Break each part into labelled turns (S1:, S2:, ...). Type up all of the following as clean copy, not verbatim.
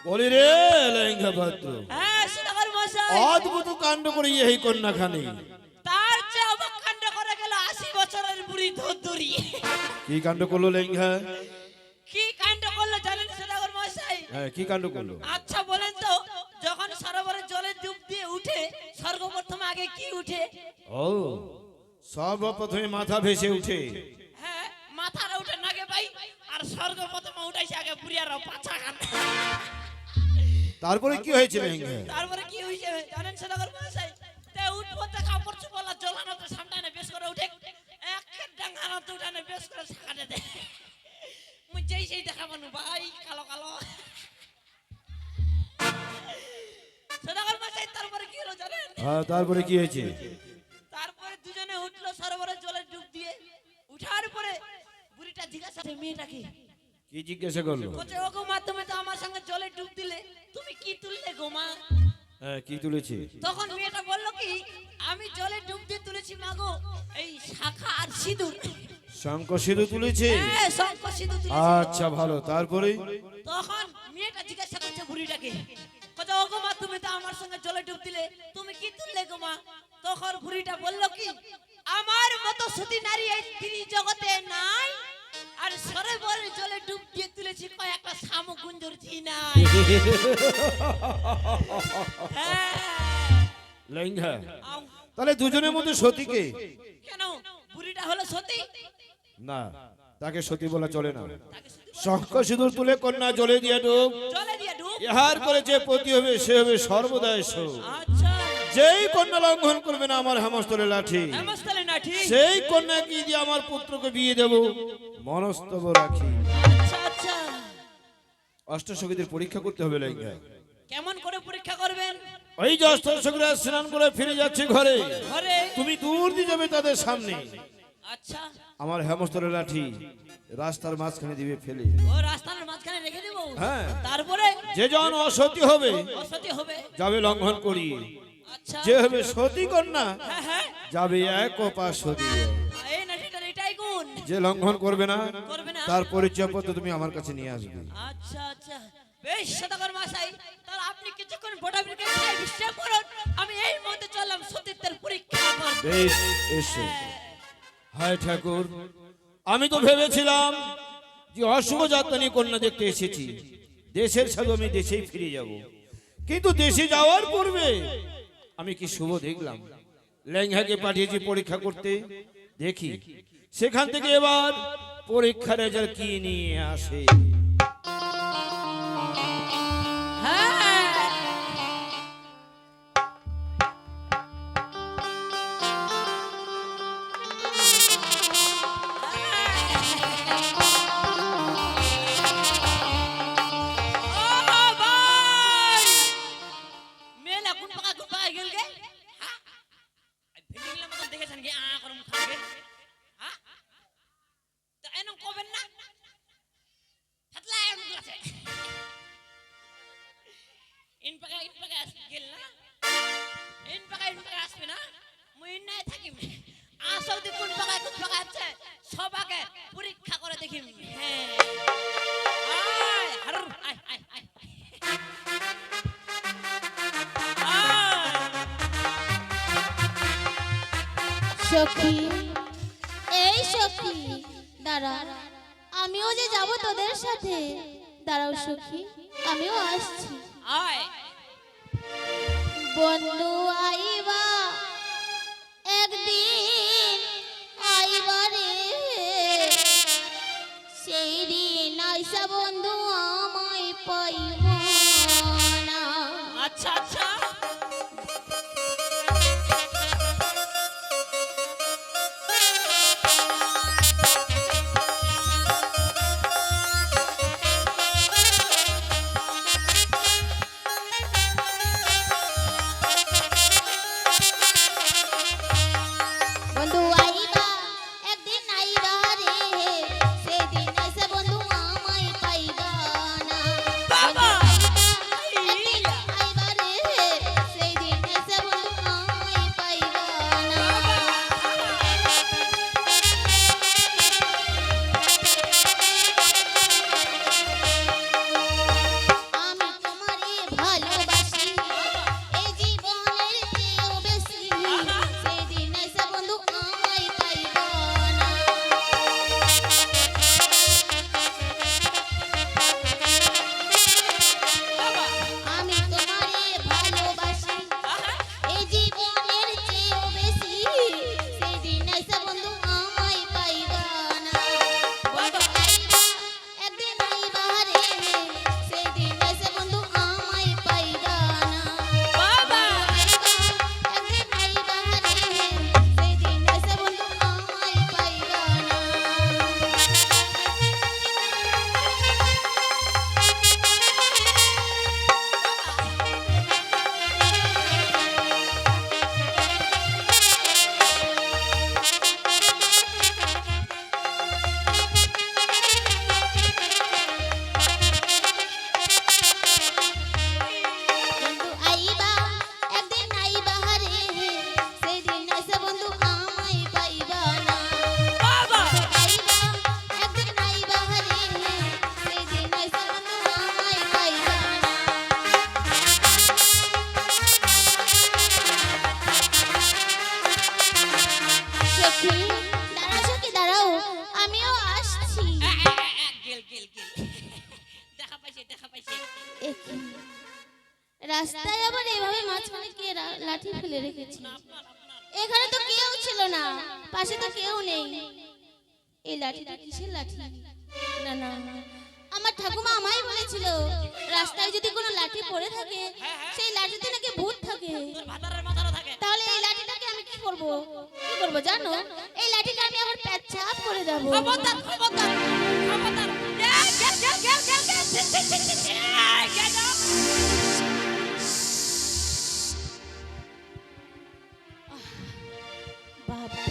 S1: বলি রে লেঙ্গা ভদ্র,
S2: হ্যাঁ সদাগর মশাই,
S1: অদ্ভুত কাণ্ড করি এই কন্যাখানি।
S2: তার চেয়ে অবাক কাণ্ড করে গেল 80 বছরের বুড়ি ধুরধুরি।
S1: কি কাণ্ড করলো লেঙ্গা?
S2: কি কাণ্ড করলো জানেন সদাগর মশাই?
S1: হ্যাঁ, কি কাণ্ড করলো?
S2: আচ্ছা বলেন তো, যখন সরোবরের জলে ডুব দিয়ে উঠে সর্বপ্রথম আগে কি উঠে?
S1: ও, সর্বপ্রথমে মাথা ভেসে উঠে।
S2: হ্যাঁ, মাথাটা উঠে নাগে ভাই, আর সর্বপ্রথম উঠাইছে আগে বুড়িয়ার পাছা কান।
S1: তারপরে কি হয়েছে লেঙ্গা?
S2: তারপরে কি হইছে জানেন সদাগর মশাই? তে উঠবো তে কাপড় চোপড় জ্বলানো তো সামনে বেশ করে উঠে এক ডাঙ্গানো তো উঠানে বেশ করে সাকাতে দে। মুই যেই সেই দেখা মানু ভাই কালো কালো। সদাগর মশাই তারপরে কি হলো জানেন?
S1: হ্যাঁ, তারপরে কি হয়েছে?
S2: তারপরে দুজনে উঠলো সরোবরের জলে ডুব দিয়ে। উঠার পরে বুড়িটা জিজ্ঞাসা করে মেয়েটাকে,
S1: কি জিজ্ঞাসা করলো?
S2: বলছে ওগো মা, তুমি তো আমার সঙ্গে জলে ডুব দিলে, তুমি কি তুললে গো মা?
S1: হ্যাঁ, কি তুলেছে?
S2: তখন মেয়েটা বলল কি, আমি জলে ডুব দিয়ে তুলেছি মাগো এই শাখা আর সিঁদুর।
S1: শঙ্খ সিঁদুর তুলেছে?
S2: হ্যাঁ, শঙ্খ সিঁদুর তুলেছি।
S1: আচ্ছা, ভালো। তারপরে?
S2: তখন মেয়েটা জিজ্ঞাসা করছে বুড়িটাকে, কত ওগো মা, তুমি তো আমার সঙ্গে জলে ডুব দিলে, তুমি কি তুললে গো মা? তখন বুড়িটা বলল কি, আমার মতো সতী নারী এই ত্রিজগতে নাই, আর সরোবরের জলে ডুব দিয়ে তুলেছি কয়েকটা শামুক গুঞ্জর নাই।
S1: লেঙ্গা, তাহলে দুজনের মধ্যে সতীকে?
S2: কেন, বুড়িটা হলো সতী?
S1: না, তাকে সতী বলা চলে না। শঙ্খ সিঁদুর তুলে কন্যা জলে দিয়ে ডুব,
S2: জলে দিয়ে ডুব।
S1: ইহার করে যে পতি হবে সে হবে সর্বদাই সৌ।
S2: আচ্ছা,
S1: যেই কন্যা লঙ্ঘন করবে না আমার হেমস্থলে লাঠি,
S2: হেমস্থলে লাঠি,
S1: সেই কন্যা কি দিয়ে আমার পুত্রকে বিয়ে দেব মনস্তব রাখি।
S2: আচ্ছা আচ্ছা।
S1: অষ্টসখীদের পরীক্ষা করতে হবে লেঙ্গা।
S2: কেমন করে পরীক্ষা করবেন?
S1: ওই যে অষ্টসখীরা স্নান করে ফিরে যাচ্ছে ঘরে,
S2: ঘরে
S1: তুমি দূর দিয়ে যাবে তাদের সামনে।
S2: আচ্ছা,
S1: আমার হেমস্থলে লাঠি রাস্তার মাঝখানে দিবে ফেলে।
S2: ও রাস্তার মাঝখানে রেখে দেব।
S1: হ্যাঁ,
S2: তারপরে
S1: যে জন অসতী হবে
S2: অসতী হবে।
S1: যাবে লঙ্ঘন করি,
S2: আচ্ছা,
S1: যে হবে সতী কন্যা
S2: হ্যাঁ হ্যাঁ,
S1: যাবে এক পা সতী।
S2: এই নাটিটার এটাই গুণ।
S1: যে লঙ্ঘন করবে না
S2: করবে না,
S1: তার পরিচয় পত্র তুমি আমার কাছে নিয়ে আসবে।
S2: আচ্ছা আচ্ছা, বেশ সদাগর মশাই, তাহলে আপনি কিছুক্ষণ ভোটাভিকে খাই বিশ্রাম করুন, আমি এই মুহূর্তে চললাম সতীত্বের পরীক্ষা করব।
S1: বেশ, এসো। হায় ঠাকুর, আমি তো ভেবেছিলাম যে অশুভ যাত্রানি কন্যা দেখতে এসেছি, দেশের সাথে আমি দেশেই ফিরে যাব, কিন্তু দেশে যাওয়ার পূর্বে আমি কি শুভ দেখলাম। লেঙ্গাকে পাঠিয়েছি পরীক্ষা করতে, দেখি সেখান থেকে এবার পরীক্ষার রেজাল্ট কি নিয়ে আসে।
S2: সবাকে পরীক্ষা করে দেখি। হ্যাঁ, আয় হার আয় আয় আয়
S3: সখী, এই সখী দাঁড়া, আমিও যে যাব তোদের সাথে। দাঁড়াও সখী, আমিও আসছি।
S2: আয়
S3: বন্ধু আইবা একদিন, আইবা রে সেই দিন আইসা বন্ধু আমায় পাইব না।
S2: আচ্ছা আচ্ছা,
S3: বন্ধু আইবা একদিন, আইবা রে সেই দিন আইসা বন্ধু আমায় পাইবা না।
S2: বাবা
S3: একদিন আইবা রে একি রাস্তায় আবার এভাবে মাঝখানে কে লাঠি ফেলে রেখেছে? এখানে তো কেউ ছিল না, পাশে তো কেউ নেই। এই লাঠিটা কিসের লাঠি? না না, আমার ঠাকুমা আমায় বলেছিল রাস্তায় যদি কোনো লাঠি পড়ে থাকে সেই লাঠিতে নাকি ভূত থাকে।
S2: তোর ভাতারের মাথারও থাকে।
S3: তাহলে এই লাঠিটাকে আমি কি করব? কি করব জানো? এই লাঠিটা আমি আবার পেচ্ছাপ করে দেব।
S2: খবরদার খবরদার খবরদার। গেল গেল গেল গেল গেল গেল গেল।
S3: বাবা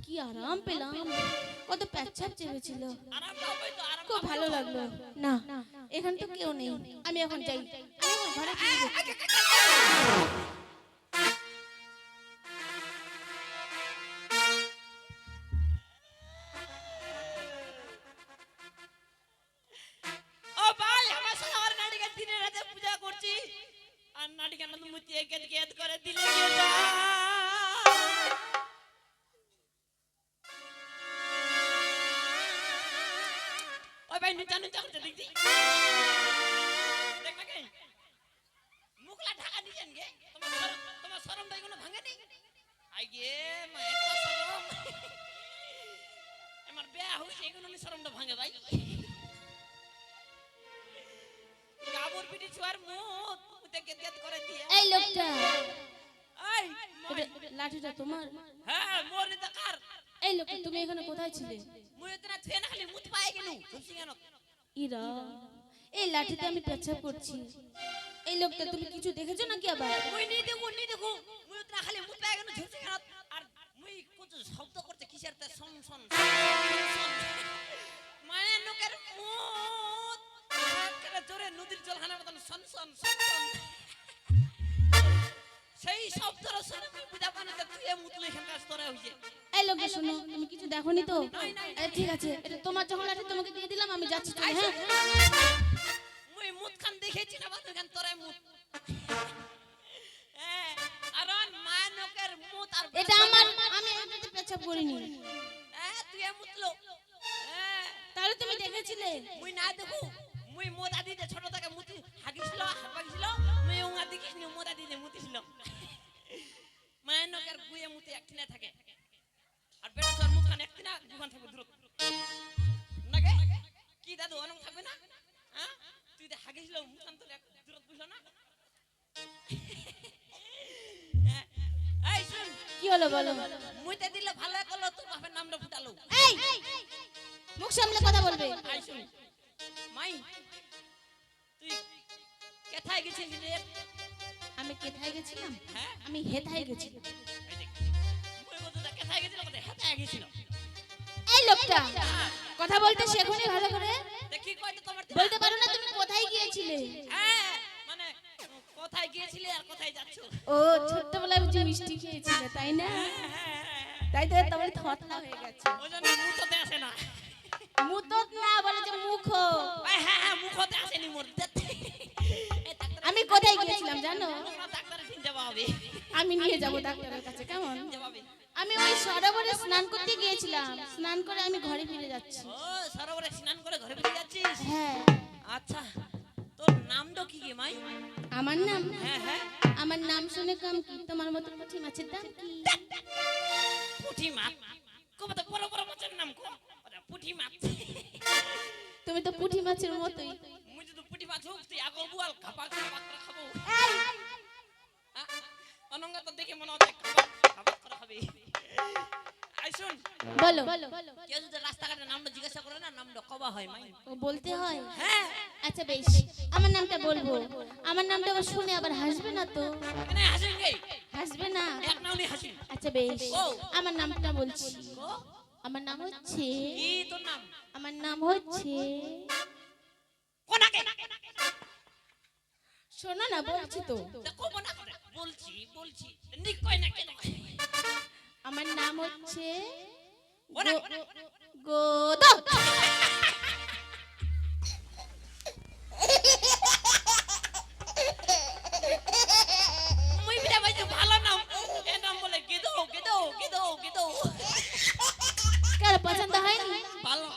S3: কি আরাম পেলাম, কত পেচ্ছাপ চেপেছিল,
S2: আরাম পাবে তো আরাম।
S3: খুব ভালো লাগলো। না এখানে তো কেউ নেই, আমি এখন যাই, আমি এখন ঘরে ফিরে যাই।
S2: ও ভাই আমার সবার নাটিকে দিনে রাতে পূজা করছি আর নাটিকে আনন্দ মূর্তি গেদ গেদ করে দিলে গেদা। ওই ভাই নুচা নুচা করতে দেখছি দেখ না কে মুখলা ঢাকা দিছেন গে। তোমার শরম ভাই কোনো ভাঙে নেই। আই গে মা এত শরম আমার বিয়া হইছে এগুলো নি শরমটা ভাঙে ভাই। গাবুর পিটি ছুয়ার মুত মুতে গেদ গেদ করে দিয়ে।
S3: এই লোকটা,
S2: এই
S3: এটা লাঠিটা তোমার?
S2: হ্যাঁ মোর নিতে কার।
S3: এই লোকটা তুমি এখানে কোথায় ছিলে?
S2: মুই তো না থুয়ে না খালি মুত পায় কেন ধুসি কেন।
S3: ইরা, এই লাঠিতে আমি পেচ্ছাপ করছি। এই লোকটা তুমি কিছু দেখেছো নাকি আবার?
S2: মুই নি দেখু মুই তো না খালি মুত পায় কেন ধুসি কেন। আর মুই কত শব্দ করতে কিসের তে সন সন সন মানে লোকের মুত করে জোরে নদীর জলখানার মতন সন সন সন সন সেই শব্দর শুনে বুঝা পানাতে তুই মুতলে এখানকার স্তরে হইছে।
S3: এই লোকটা শোনো, তুমি কিছু দেখোনি তো? আরে ঠিক আছে, এটা তোমার যখন লাঠি তোমাকে দিয়ে দিলাম, আমি যাচ্ছি চলে। হ্যাঁ
S2: মুই মুত খান দেখেছি না বাদ খান তোরে মুত। হ্যাঁ আর মানকের মুত আর
S3: এটা আমার, আমি এটাতে পেচ্ছাপ করিনি।
S2: হ্যাঁ তুই মুতলো। হ্যাঁ
S3: তাহলে তুমি দেখেছিলে?
S2: মুই না দেখু মুই মোদ আদি যে ছোট থেকে মুতি হাগিছিল হাগিছিল মুই উঙা দেখিস নি মোদ আদি যে মুতিছিল। মানকের গুয়ে মুতি একটিনা থাকে আর বেটা তোর মুখ খান একটিনা দুখান থাকবে দূর নাকি কি দাদু অনং থাকবে না? হ্যাঁ তুই যে হাগিছিল মুখ খান তোর দূর বুঝলো না। এই শুন
S3: কি হলো বলো?
S2: মুইতে দিলে ভালো করলো তোর বাপের নামটা ফুটালো।
S3: এই মুখ সামলে কথা বলবে।
S2: আই শুন মাই তুই কোথায় গেছিস রে?
S3: আমি কোথায় গেছিলাম?
S2: হ্যাঁ
S3: আমি হেথায় গেছিলাম।
S2: এই দেখ মুই কোথায় কোথায় গেছিল কোথায় হেতায় গেছিল।
S3: এই লোকটা কথা বলতে শেখোনি ভালো করে?
S2: দেখি কইতে তোমার
S3: বলতে পারো না তুমি কোথায় গিয়েছিলে?
S2: হ্যাঁ মানে কোথায় গিয়েছিলে আর কোথায় যাচ্ছ?
S3: ও ছোটবেলায় বুঝি মিষ্টি খেয়েছিলে তাই না? তাই তো তোমার থতলা হয়ে গেছে।
S2: ওই জন্য মুখতে আসে না।
S3: মুতত না বলে যে মুখো।
S2: হ্যাঁ হ্যাঁ মুখতে আসেনি মোর।
S3: আমি কোথায় গিয়েছিলাম জানো?
S2: ডাক্তারের ঠিক যাওয়া হবে।
S3: আমি নিয়ে যাব ডাক্তারের কাছে, কেমন?
S2: যাবে
S3: আমি ওই সরোবরে স্নান করতে গিয়েছিলাম, স্নান করে আমি ঘরে ফিরে যাচ্ছি।
S2: ও সরোবরে স্নান করে ঘরে ফিরে যাচ্ছিস?
S3: হ্যাঁ।
S2: আচ্ছা তোর নামটা কি গে মাই?
S3: আমার নাম?
S2: হ্যাঁ হ্যাঁ
S3: আমার নাম শুনে কাম কি? তোমার মতো পুঁটি মাছের দাম কি?
S2: পুঁটি মাছ কবে তো বড় বড় মাছের নাম কো পুঁটি মাছ।
S3: তুমি তো পুঁটি মাছের মতোই।
S2: মুই যদি পুঁটি মাছ হোক তুই আগো বুয়াল খাপা খাপা করে খাবো। অনঙ্গ তো দেখে মনে হচ্ছে খাপা করে খাবে। আই শুন
S3: বলো।
S2: কেউ যদি রাস্তাঘাটে নামটা জিজ্ঞাসা করে না নামটা কবা হয় মাই?
S3: ও বলতে হয়?
S2: হ্যাঁ
S3: আচ্ছা বেশ, আমার নামটা বলবো। আমার নামটা আবার শুনে আবার হাসবে না তো?
S2: এখানে হাসেন গে
S3: হাসবে না?
S2: এক নাউনি হাসি।
S3: আচ্ছা বেশ,
S2: ও।
S3: আমার নামটা বলছি।
S2: ও
S3: আমার নাম হচ্ছে,
S2: কি তোর নাম?
S3: আমার নাম হচ্ছে,
S2: কোনাকে
S3: শোনো না বলছি তো।
S2: দেখো মনা করে বলছি বলছি নিক কই না কেন?
S3: আমার নাম হচ্ছে
S2: কোনা
S3: গোদক।
S2: মুই বিটা ভাই ভালো নাম এ নাম বলে গেদো গেদো গেদো গেদো।
S3: কার পছন্দ হয়নি?
S2: ভালো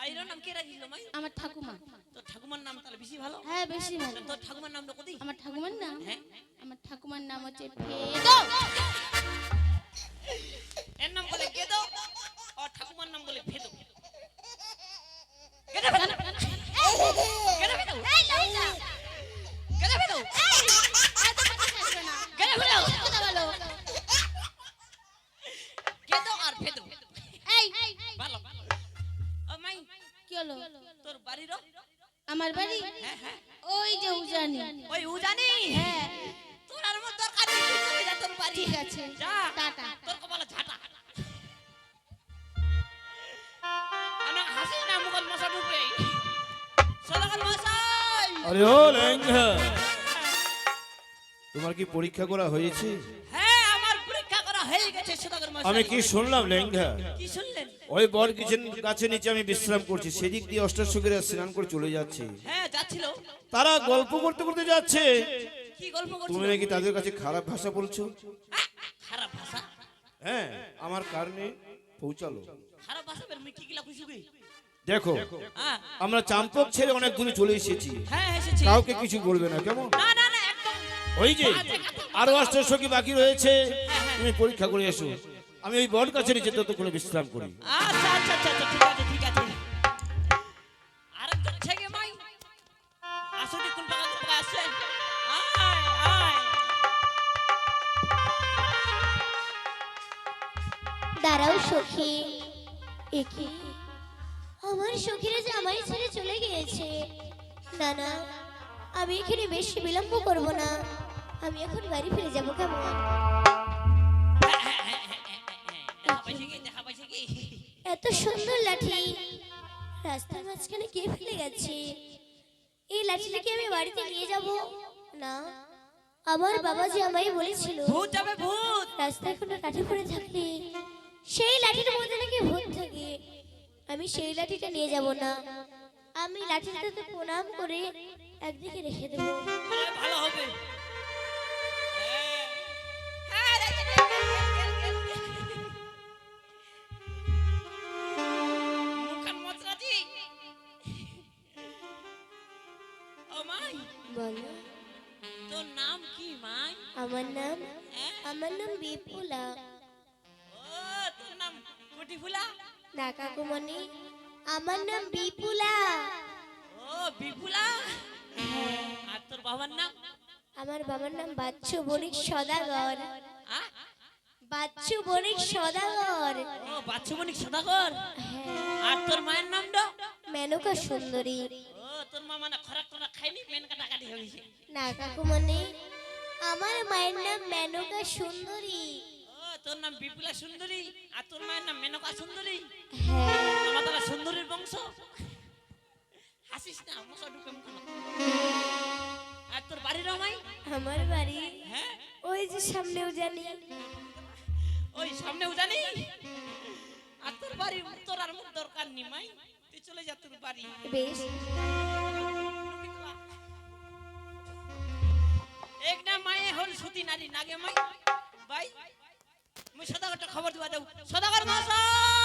S2: আইরো নাম কে রাখিল মাই?
S3: আমার ঠাকুমা।
S2: তো ঠাকুমার নাম তাহলে বেশি ভালো।
S3: হ্যাঁ বেশি ভালো।
S2: তোর ঠাকুমার নামটা কদি?
S3: আমার ঠাকুমার নাম,
S2: হ্যাঁ
S3: আমার ঠাকুমার নাম হচ্ছে ভেদো।
S2: এর নাম বলে গেদো আর ঠাকুমার নাম বলে ভেদো। গেদো ভেদো গেদো ভেদো
S3: এই লইলা,
S2: গেদো ভেদো
S3: এত কথা আসবে না।
S2: গেদো ভেদো
S3: কথা বলো।
S2: গেদো আর ভেদো
S3: এই
S2: ভালো। ও মাই
S3: কি হলো?
S2: তোর বাড়িরও?
S3: আমার বাড়ি
S2: হ্যাঁ হ্যাঁ
S3: ওই যে উজানি।
S2: ওই উজানি?
S3: হ্যাঁ
S2: তোর আর মোর দরকার নেই, তুই চলে যা তোর বাড়ি।
S3: ঠিক আছে,
S2: যা
S3: টাটা।
S2: তোর কপালে ঝাঁটা। আনা হাসিস না, মুখের মশা ঢুকবে। সদাগর মশাই,
S1: আরে ও লেঙ্গা, তোমার কি পরীক্ষা করা হয়েছে?
S2: হ্যাঁ আমার পরীক্ষা করা হয়ে গেছে সদাগর মশাই।
S1: আমি কি শুনলাম লেঙ্গা,
S2: কি শুনলেন?
S1: ওই বট গাছের নিচে আমি বিশ্রাম করছি, সেদিক দিয়ে অষ্টাশকেরা স্নান করে চলে যাচ্ছে।
S2: হ্যাঁ যাচ্ছিল।
S1: তারা গল্প করতে করতে যাচ্ছে,
S2: কি গল্প করছো?
S1: তুমি নাকি তাদের কাছে খারাপ ভাষা বলছো।
S2: খারাপ ভাষা?
S1: হ্যাঁ, আমার কারণে পৌঁছালো।
S2: খারাপ ভাষা বের মুই কি গিলা কইছু কি?
S1: দেখো,
S2: হ্যাঁ
S1: আমরা চাম্পক ছেড়ে অনেক দূরে চলে এসেছি,
S2: হ্যাঁ এসেছি।
S1: কাউকে কিছু বলবে না, কেমন?
S2: না না না একদম।
S1: ওই যে আরো অষ্টাশকি বাকি রয়েছে, তুমি পরীক্ষা করে এসো, আমি ওই বট গাছের নিচে ততক্ষণে বিশ্রাম করি।
S2: আচ্ছা আচ্ছা আচ্ছা আচ্ছা, ঠিক আছে ঠিক আছে। আরেকজন ছেগে মাই আসলে কোন টাকা আসছে? আয় আয়।
S4: দাঁড়াও সখী, একে আমার সখীরা যে আমায় ছেড়ে চলে গিয়েছে। না না, আমি এখানে বেশি বিলম্ব করব না, আমি এখন বাড়ি ফিরে যাব। কেমন?
S2: দেখা পাইছে কি? দেখা পাইছে কি?
S4: এত সুন্দর লাঠি রাস্তার মাঝখানে কে ফেলে গেছে? এই লাঠিটা কি আমি বাড়িতে নিয়ে যাব? না, আমার বাবা যে আমায় বলেছিল
S2: ভূত যাবে ভূত।
S4: রাস্তায় কোনো লাঠি পড়ে থাকলে সেই লাঠির মধ্যে নাকি ভূত থাকে। আমি সেই লাঠিটা নিয়ে যাব না, আমি লাঠিটাতে প্রণাম করে একদিকে রেখে দেবো।
S2: ভালো হবে। হ্যাঁ, রেখে দে, মুখখান মচরাজি। ও মাই,
S4: বলো,
S2: তোর নাম কি মাই?
S4: আমার নাম
S2: হ্যাঁ?
S4: আমার নাম বিপুলা।
S2: ও তোর নাম কুটি ফুলা?
S4: না কাকুমণি, আমার নাম বিপুলা।
S2: ও বিপুলা। আর তোর বাবার নাম?
S4: আমার বাবার নাম বাচ্চু বণিক সদাগর।
S2: আ?
S4: বাচ্চু বণিক সদাগর।
S2: ও বাচ্চুমণি সদাগর।
S4: হ্যাঁ,
S2: আর তোর মায়ের নামটা?
S4: মেনকা সুন্দরী।
S2: ও তোর মা মানে খরাক টরাক খাইনি, মেন কাটাকাটি হয়েছে।
S4: না কাকুমণি, আমার মায়ের নাম মেনকা সুন্দরী।
S2: ও তোর নাম বিপুলা সুন্দরী আর তোর মায়ের নাম মেনকা সুন্দরী।
S4: হ্যাঁ,
S2: আমার তাহলে সুন্দরীর বংশ। হাসিস না, মশা ঢুকে মুখে না। আর তোর বাড়ির মাই?
S4: আমার বাড়ি
S2: হ্যাঁ
S4: ওই যে সামনেও জানি।
S2: ওই সামনেও জানি। আর তোর বাড়ি তোর আর মুখ দরকার নি মাই, তুই চলে যা তোর বাড়ি।
S4: বেশ,
S2: এক না মায়ে হল সতী নারী নাগে মাই ভাই। মুই সদাগরটা খবর দিবা যাও। সদাগর মশাই